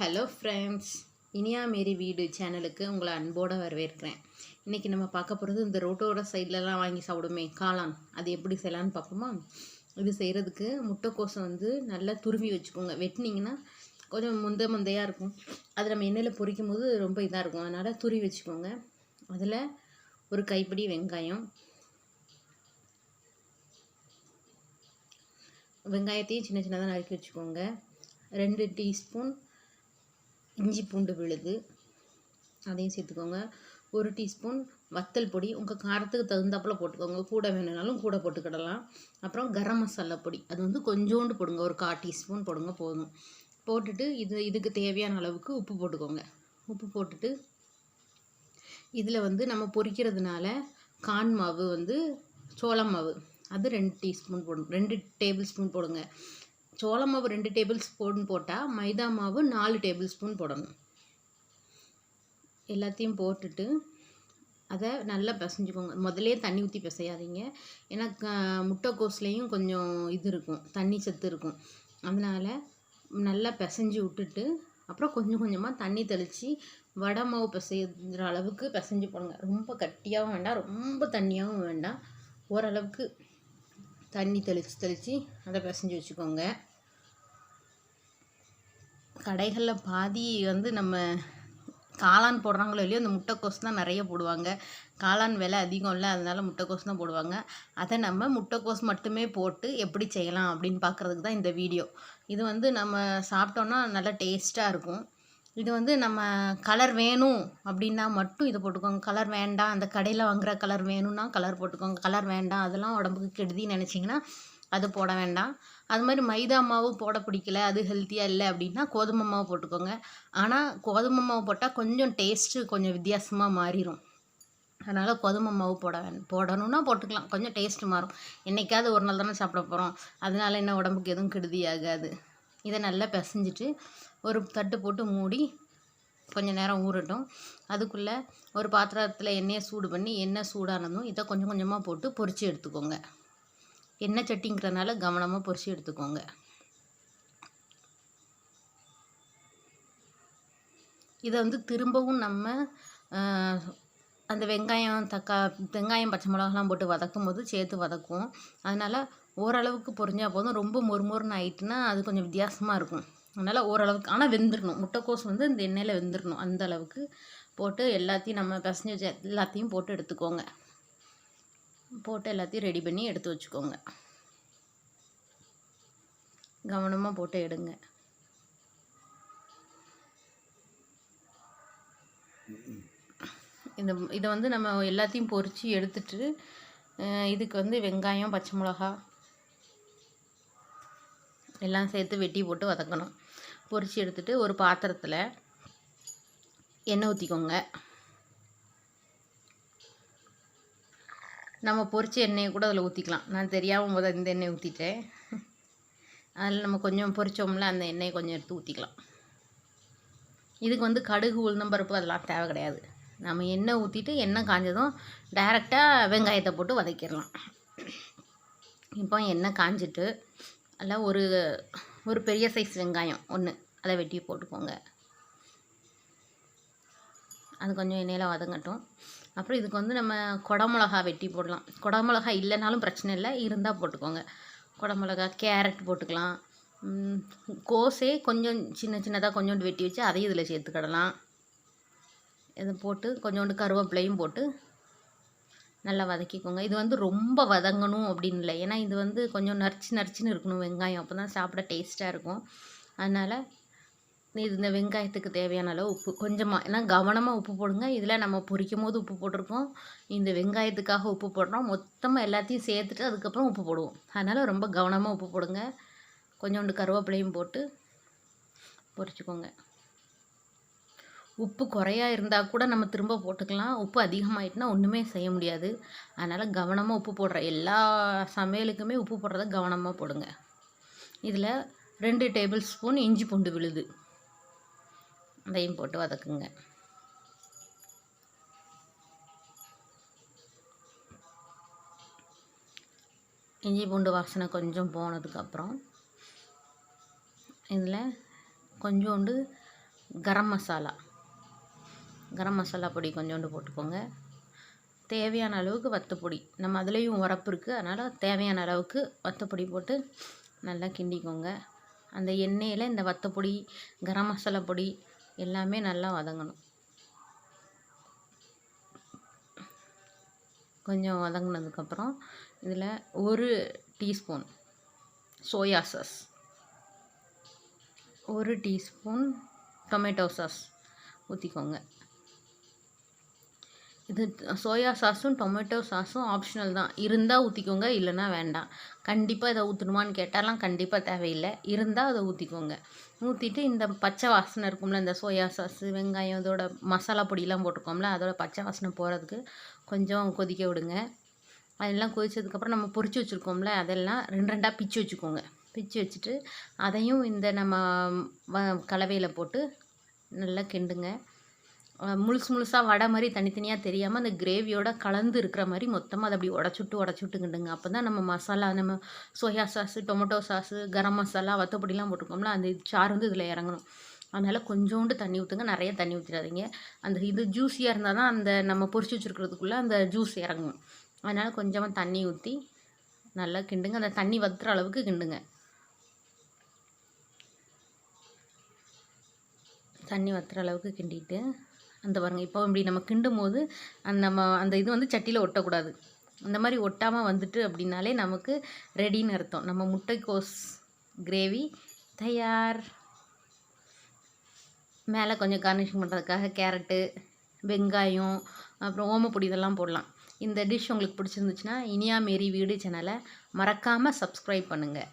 Hello friends, இனியாமேரி சேனலுக்கு உங்களை அன்போடு வரவேற்கிறேன். இன்றைக்கி நம்ம பார்க்க போகிறது இந்த ரோட்டோட சைட்லலாம் வாங்கி சாப்பிடுமே காளான், அது எப்படி செய்யலான்னு பார்ப்போமா? இது செய்கிறதுக்கு முட்டைக்கோஸை நல்லா துருவி வச்சுக்கோங்க. வெட்டினீங்கன்னா கொஞ்சம் முந்தையாக இருக்கும், அது நம்ம எண்ணெயில் பொரிக்கும் போது ரொம்ப இதாக இருக்கும். அதனால் துருவி வச்சுக்கோங்க. அதில் ஒரு கைப்பிடி வெங்காயத்தையும் சின்ன சின்னதாக நறுக்கி வச்சுக்கோங்க. 2 டீஸ்பூன் இஞ்சி பூண்டு விழுது அதையும் சேர்த்துக்கோங்க. 1 டீஸ்பூன் வத்தல் பொடி, உங்கள் காரத்துக்கு தகுந்தாப்பில் போட்டுக்கோங்க. கூட வேணும்னாலும் கூட போட்டுக்கிடலாம். அப்புறம் கரம் மசாலா பொடி, அது கொஞ்சோண்டு போடுங்க, ஒரு 1/4 டீஸ்பூன் போடுங்க போதும். போட்டுட்டு இதுக்கு தேவையான அளவுக்கு உப்பு போட்டுக்கோங்க. உப்பு போட்டுட்டு இதில் நம்ம பொரிக்கிறதுனால கார்ன் மாவு சோள மாவு அது 2 டீஸ்பூன் போடுங்க, 2 டேபிள் ஸ்பூன் போடுங்க. சோள மாவு 2 டேபிள் ஸ்பூன் போட்டால் மைதா மாவு 4 டேபிள் ஸ்பூன் போடணும். எல்லாத்தையும் போட்டுட்டு அதை நல்லா பிசைஞ்சுக்கோங்க. முதலே தண்ணி ஊற்றி பிசையாதீங்க, ஏன்னா முட்டைக்கோஸ்லேயும் கொஞ்சம் இது இருக்கும், தண்ணி சத்து இருக்கும். அதனால் நல்லா பிசைஞ்சு விட்டுட்டு அப்புறம் கொஞ்சம் கொஞ்சமாக தண்ணி தெளித்து வடை மாவு பிசைகிற அளவுக்கு பிசைஞ்சு போடுங்க. ரொம்ப கட்டியாகவும் வேண்டாம், ரொம்ப தண்ணியாகவும் வேண்டாம். ஓரளவுக்கு தண்ணி தெளித்து அதை பிசைஞ்சு வச்சுக்கோங்க. கடைகளில் பாதி நம்ம காளான் போடுறாங்களோ இல்லையோ, அந்த முட்டைக்கோஸ் தான் நிறைய போடுவாங்க. காளான் விலை அதிகம் இல்லை, அதனால் முட்டைக்கோஸ் தான் போடுவாங்க. அதை நம்ம முட்டைக்கோஸ் மட்டுமே போட்டு எப்படி செய்யலாம் அப்படின்னு பார்க்குறதுக்கு தான் இந்த வீடியோ. இது நம்ம சாப்பிட்டோன்னா நல்லா டேஸ்ட்டாக இருக்கும். இது நம்ம கலர் வேணும் அப்படின்னா மட்டும் இதை போட்டுக்கோங்க. கலர் வேண்டாம், அந்த கடையில் வாங்குகிற கலர் வேணும்னா கலர் போட்டுக்கோங்க. கலர் வேண்டாம், அதெல்லாம் உடம்புக்கு கெடுதின்னு நினச்சிங்கன்னா அது போட வேண்டாம். அது மாதிரி மைதா மாவு போட பிடிக்கல, அது ஹெல்த்தியாக இல்லை அப்படின்னா கோதுமை மாவு போட்டுக்கோங்க. ஆனால் கோதுமை மாவு போட்டால் கொஞ்சம் டேஸ்ட்டு கொஞ்சம் வித்தியாசமாக மாறிடும். அதனால் கோதுமை மாவு போடணுன்னா போட்டுக்கலாம், கொஞ்சம் டேஸ்ட்டு மாறும். என்றைக்காவது ஒரு நாள் தானே சாப்பிட போகிறோம், அதனால என்ன உடம்புக்கு எதுவும் கெடுதி ஆகாது. இதை நல்லா பிசைஞ்சிட்டு ஒரு தட்டு போட்டு மூடி கொஞ்சம் நேரம் ஊறட்டும். அதுக்குள்ளே ஒரு பாத்திரத்தில் எண்ணெயை சூடு பண்ணி, எண்ணெய் சூடானதும் இதை கொஞ்சம் கொஞ்சமாக போட்டு பொரித்து எடுத்துக்கோங்க. எண்ணெய் சட்டிங்கிறனால கவனமாக பொரித்து எடுத்துக்கோங்க. இதை திரும்பவும் நம்ம அந்த வெங்காயம் பச்சை மிளகாலாம் போட்டு வதக்கும் போது சேர்த்து வதக்குவோம். அதனால் ஓரளவுக்கு பொரிஞ்சால் போதும். ரொம்ப மொறுமொறுன்னு ஆயிட்டுனா அது கொஞ்சம் வித்தியாசமாக இருக்கும். அதனால் ஓரளவுக்கு, ஆனால் வெந்துடணும். முட்டைக்கோஸ் இந்த எண்ணெயில் வெந்துடணும். அந்த அளவுக்கு போட்டு எல்லாத்தையும் நம்ம பிசைஞ்சு வச்ச எல்லாத்தையும் போட்டு எடுத்துக்கோங்க. போட்டு எல்லாத்தையும் ரெடி பண்ணி எடுத்து வச்சுக்கோங்க. கவனமாக போட்டு எடுங்க. இதை நம்ம எல்லாத்தையும் பொரித்து எடுத்துட்டு இதுக்கு வெங்காயம் பச்சை மிளகா எல்லாம் சேர்த்து வெட்டி போட்டு வதக்கணும். பொரித்து எடுத்துட்டு ஒரு பாத்திரத்தில் எண்ணெய் ஊற்றிக்கோங்க. நம்ம பொரிச்ச எண்ணெயை கூட அதில் ஊற்றிக்கலாம். நான் தெரியாமல் இந்த எண்ணெய் ஊற்றிட்டேன். அதில் நம்ம கொஞ்சம் பொரிச்சோம்ல, அந்த எண்ணெயை கொஞ்சம் எடுத்து ஊற்றிக்கலாம். இதுக்கு கடுகு உளுந்தம்பருப்பு அதெல்லாம் தேவை கிடையாது. நம்ம எண்ணெய் ஊற்றிட்டு எண்ணெய் காஞ்சதும் டைரெக்டாக வெங்காயத்தை போட்டு வதக்கிடலாம். இப்போ எண்ணெய் காஞ்சிட்டு அதில் ஒரு பெரிய சைஸ் வெங்காயம் 1 அதை வெட்டி போட்டுக்கோங்க. அது கொஞ்சம் எண்ணெயில் வதங்கட்டும். அப்புறம் இதுக்கு நம்ம குடமிளகா வெட்டி போடலாம். குடமிளகா இல்லைனாலும் பிரச்சனை இல்லை, இருந்தால் போட்டுக்கோங்க. குடமிளகா, கேரட் போட்டுக்கலாம். கோஸே கொஞ்சம் சின்ன சின்னதாக கொஞ்சோண்டு வெட்டி வச்சு அதையும் இதில் சேர்த்துக்கிடலாம். இதை போட்டு கொஞ்சோண்டு கருவேப்பிலையும் போட்டு நல்லா வதக்கிக்கோங்க. இது ரொம்ப வதங்கணும் அப்படின்னு இல்லை, ஏன்னா இது கொஞ்சம் நரிச்சுன்னு இருக்கணும் வெங்காயம், அப்போ தான் சாப்பிட டேஸ்ட்டாக இருக்கும். அதனால் இந்த வெங்காயத்துக்கு தேவையான அளவு உப்பு கொஞ்சமாக, ஏன்னா கவனமாக உப்பு போடுங்க. இதில் நம்ம பொரிக்கும் போது உப்பு போட்டிருக்கோம், இந்த வெங்காயத்துக்காக உப்பு போடுறோம். மொத்தமாக எல்லாத்தையும் சேர்த்துட்டு அதுக்கப்புறம் உப்பு போடுவோம். அதனால் ரொம்ப கவனமாக உப்பு போடுங்க. கொஞ்சோண்டு கருவேப்பிலையும் போட்டு பொரிச்சுக்கோங்க. உப்பு குறையா இருந்தால் கூட நம்ம திரும்ப போட்டுக்கலாம். உப்பு அதிகமாகிட்டுனா ஒன்றுமே செய்ய முடியாது. அதனால் கவனமாக உப்பு போடுற எல்லா சமையலுக்குமே உப்பு போடுறத கவனமாக போடுங்க. இதில் 2 டேபிள் ஸ்பூன் இஞ்சி பூண்டு விழுது அதையும் போட்டு வதக்குங்க. இஞ்சி பூண்டு வாசனை கொஞ்சம் போனதுக்கப்புறம் இதில் கொஞ்சோண்டு கரம் மசாலா பொடி கொஞ்சோண்டு போட்டுக்கோங்க. தேவையான அளவுக்கு வத்தப்பொடி, நம்ம அதுலேயும் உரப்பு இருக்குது, அதனால் தேவையான அளவுக்கு வத்தப்பொடி போட்டு நல்லா கிண்டிக்கோங்க. அந்த எண்ணெயில் இந்த வத்தப்பொடி, கரம் மசாலா பொடி எல்லாமே நல்லா வதங்கணும். கொஞ்சம் வதங்கினதுக்கப்புறம் இதில் 1 teaspoon soya sauce, 1 teaspoon tomato sauce ஊற்றிக்கோங்க. இது சோயா சாஸும் டொமேட்டோ சாஸும் ஆப்ஷனல் தான். இருந்தால் ஊற்றிக்கோங்க, இல்லைன்னா வேண்டாம். கண்டிப்பாக இதை ஊற்றணுமான்னு கேட்டாலாம் கண்டிப்பாக தேவையில்லை. இருந்தால் அதை ஊற்றிக்கோங்க. ஊற்றிட்டு இந்த பச்சை வாசனை இருக்கும்ல, இந்த சோயா சாஸு, வெங்காயம், இதோட மசாலா பொடியெலாம் போட்டிருக்கோம்ல, அதோட பச்சை வாசனை போகிறதுக்கு கொஞ்சம் கொதிக்க விடுங்க. அதெல்லாம் கொதிச்சதுக்கப்புறம் நம்ம பொரிச்சு வச்சுருக்கோம்ல, அதெல்லாம் 2 2ஆக பிச்சு வச்சுக்கோங்க. பிச்சு வச்சுட்டு அதையும் இந்த நம்ம கலவையில் போட்டு நல்லா கிண்டுங்க. முழுசாக வடை மாதிரி தனித்தனியாக தெரியாமல் அந்த கிரேவியோட கலந்து இருக்கிற மாதிரி மொத்தமாக அதை அப்படி உடச்சுட்டு கிண்டுங்க. அப்போ தான் நம்ம மசாலா, நம்ம soya sauce, tomato sauce, garam masala, வத்தப்பொடிலாம் போட்டிருக்கோம்ல, அந்த சாறு வந்து இதில் இறங்கணும். அதனால் கொஞ்சோண்டு தண்ணி ஊற்றுங்க, நிறைய தண்ணி ஊற்றிடாதீங்க. அந்த இது ஜூஸியாக இருந்தால் தான் அந்த நம்ம பொரிச்சு வச்சுருக்கிறதுக்குள்ளே அந்த ஜூஸ் இறங்கும். அதனால் கொஞ்சமாக தண்ணி ஊற்றி நல்லா கிண்டுங்க. அந்த தண்ணி வத்துற அளவுக்கு கிண்டுங்க. தண்ணி வத்துற அளவுக்கு கிண்டிட்டு அந்த பாருங்கள், இப்போ இப்படி நம்ம கிண்டும் போது அந்த இது வந்து சட்டியில் ஒட்டக்கூடாது. அந்த மாதிரி ஒட்டாமல் வந்துட்டு அப்படின்னாலே நமக்கு ரெடின்னு அர்த்தம். நம்ம முட்டைக்கோஸ் கிரேவி தயார். மேலே கொஞ்சம் கார்னிஷிங் பண்ணுறதுக்காக கேரட்டு, வெங்காயம், அப்புறம் ஓமப்பொடி இதெல்லாம் போடலாம். இந்த டிஷ் உங்களுக்கு பிடிச்சிருந்துச்சுன்னா இனியா மேரி வீடு சேனலை மறக்காமல் சப்ஸ்கிரைப் பண்ணுங்கள்.